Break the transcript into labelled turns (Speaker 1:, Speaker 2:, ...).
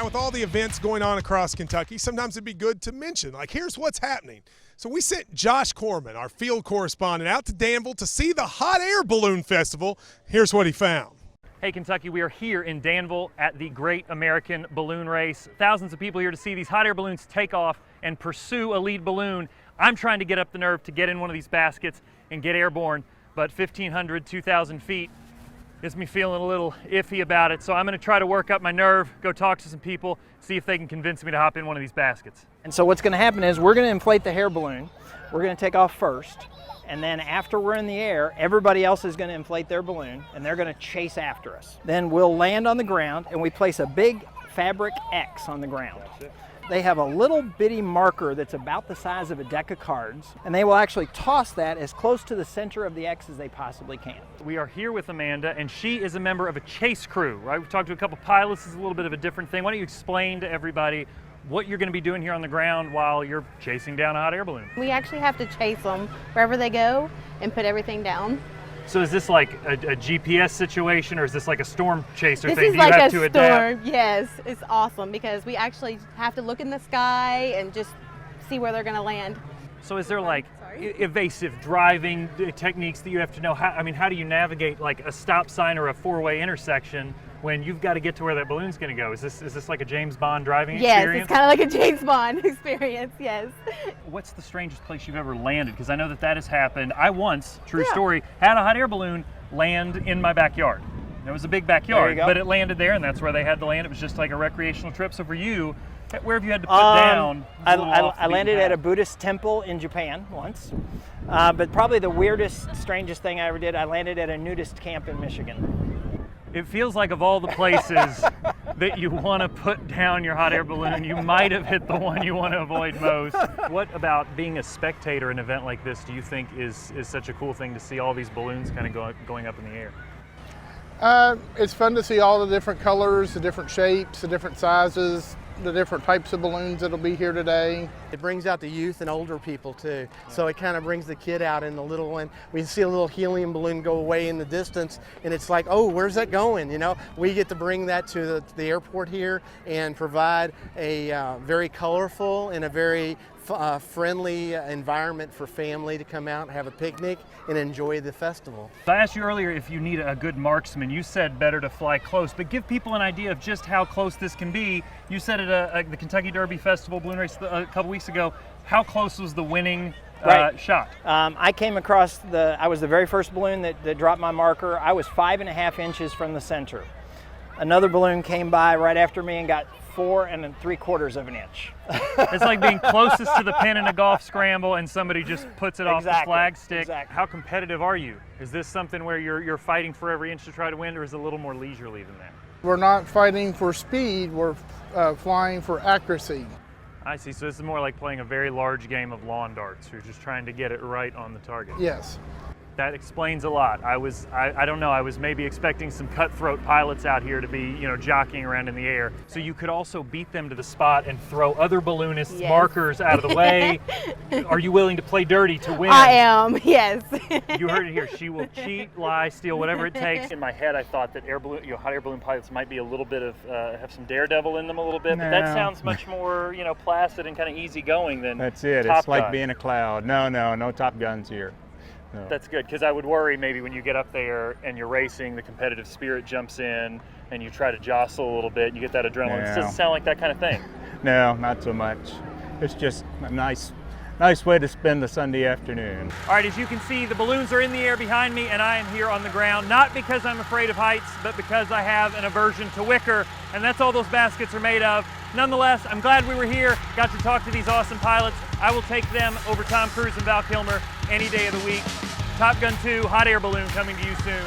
Speaker 1: With all the events going on across Kentucky, sometimes it'd be good to mention, like, here's what's happening. So we sent Josh Corman, our field correspondent, out to Danville to see the Hot Air Balloon Festival. Here's what he found.
Speaker 2: Hey Kentucky, we are here in Danville at the Great American Balloon Race. Thousands of people here to see these hot air balloons take off and pursue a lead balloon. I'm trying to get up the nerve to get in one of these baskets and get airborne, but 1,500, 2,000 feet gets me feeling a little iffy about it. So I'm gonna try to work up my nerve, go talk to some people, see if they can convince me to hop in one of these baskets.
Speaker 3: And so what's gonna happen is we're gonna inflate the air balloon. We're gonna take off first. And then after we're in the air, everybody else is gonna inflate their balloon and they're gonna chase after us. Then we'll land on the ground and we place a big fabric X on the ground. They have a little bitty marker that's about the size of a deck of cards, and they will actually toss that as close to the center of the X as they possibly can.
Speaker 2: We are here with Amanda, and she is a member of a chase crew, right? We've talked to a couple pilots. This is a little bit of a different thing. Why don't you explain to everybody what you're going to be doing here on the ground while you're chasing down a hot air balloon?
Speaker 4: We actually have to chase them wherever they go and put everything down.
Speaker 2: So is this like a GPS situation, or is this like a storm chaser
Speaker 4: This
Speaker 2: thing
Speaker 4: is
Speaker 2: that you
Speaker 4: like
Speaker 2: have
Speaker 4: a
Speaker 2: to
Speaker 4: storm.
Speaker 2: adapt?
Speaker 4: Yes, it's awesome because we actually have to look in the sky and just see where they're going to land.
Speaker 2: So is there like evasive driving techniques that you have to know? How do you navigate like a stop sign or a four-way intersection when you've got to get to where that balloon's going to go? Is this like a James Bond driving experience?
Speaker 4: Yes, it's kind of like a James Bond experience, yes.
Speaker 2: What's the strangest place you've ever landed? Because I know that has happened. I once, true story, had a hot air balloon land in my backyard. It was a big backyard, but it landed there, and that's where they had to land. It was just like a recreational trip. So for you, where have you had to put down?
Speaker 3: I landed at a Buddhist temple in Japan once, but probably the weirdest, strangest thing I ever did, I landed at a nudist camp in Michigan.
Speaker 2: It feels like of all the places that you want to put down your hot air balloon, you might have hit the one you want to avoid most. What about being a spectator in an event like this do you think is such a cool thing to see all these balloons kind of going up in the air?
Speaker 5: It's fun to see all the different colors, the different shapes, the different sizes, the different types of balloons that'll be here today.
Speaker 6: It brings out the youth and older people too. So it kind of brings the kid out in the little one. We see a little helium balloon go away in the distance and it's like, oh, where's that going? You know, we get to bring that to the airport here and provide a very colorful and a very friendly environment for family to come out and have a picnic and enjoy the festival.
Speaker 2: I asked you earlier if you need a good marksman. You said better to fly close, but give people an idea of just how close this can be. You said at the Kentucky Derby Festival balloon race a couple weeks ago, how close was the winning shot?
Speaker 3: I came across I was the very first balloon that dropped my marker. I was 5.5 inches from the center. Another balloon came by right after me and got 4 3/4 of an inch.
Speaker 2: It's like being closest to the pin in a golf scramble and somebody just puts it off the flag stick.
Speaker 3: Exactly.
Speaker 2: How competitive are you? Is this something where you're fighting for every inch to try to win, or is it a little more leisurely than that?
Speaker 5: We're not fighting for speed, we're flying for accuracy.
Speaker 2: I see, so this is more like playing a very large game of lawn darts. You're just trying to get it right on the target.
Speaker 5: Yes.
Speaker 2: That explains a lot. I don't know, I was maybe expecting some cutthroat pilots out here to be, jockeying around in the air. So you could also beat them to the spot and throw other balloonists' markers out of the way. Are you willing to play dirty to win?
Speaker 4: I am, yes.
Speaker 2: You heard it here. She will cheat, lie, steal, whatever it takes. In my head, I thought that hot air balloon pilots might be a little bit of, have some daredevil in them a little bit, but that sounds much more, placid and kind of easygoing than
Speaker 7: That's it.
Speaker 2: Top
Speaker 7: It's like
Speaker 2: Gun.
Speaker 7: being a cloud. No Top Guns here. No.
Speaker 2: That's good, because I would worry maybe when you get up there and you're racing, the competitive spirit jumps in and you try to jostle a little bit and you get that adrenaline. It doesn't sound like that kind of thing.
Speaker 7: No, not so much. It's just a nice way to spend the Sunday afternoon.
Speaker 2: All right, as you can see, the balloons are in the air behind me and I am here on the ground, not because I'm afraid of heights, but because I have an aversion to wicker, and that's all those baskets are made of. Nonetheless, I'm glad we were here, got to talk to these awesome pilots. I will take them over Tom Cruise and Val Kilmer any day of the week. Top Gun 2, hot air balloon coming to you soon.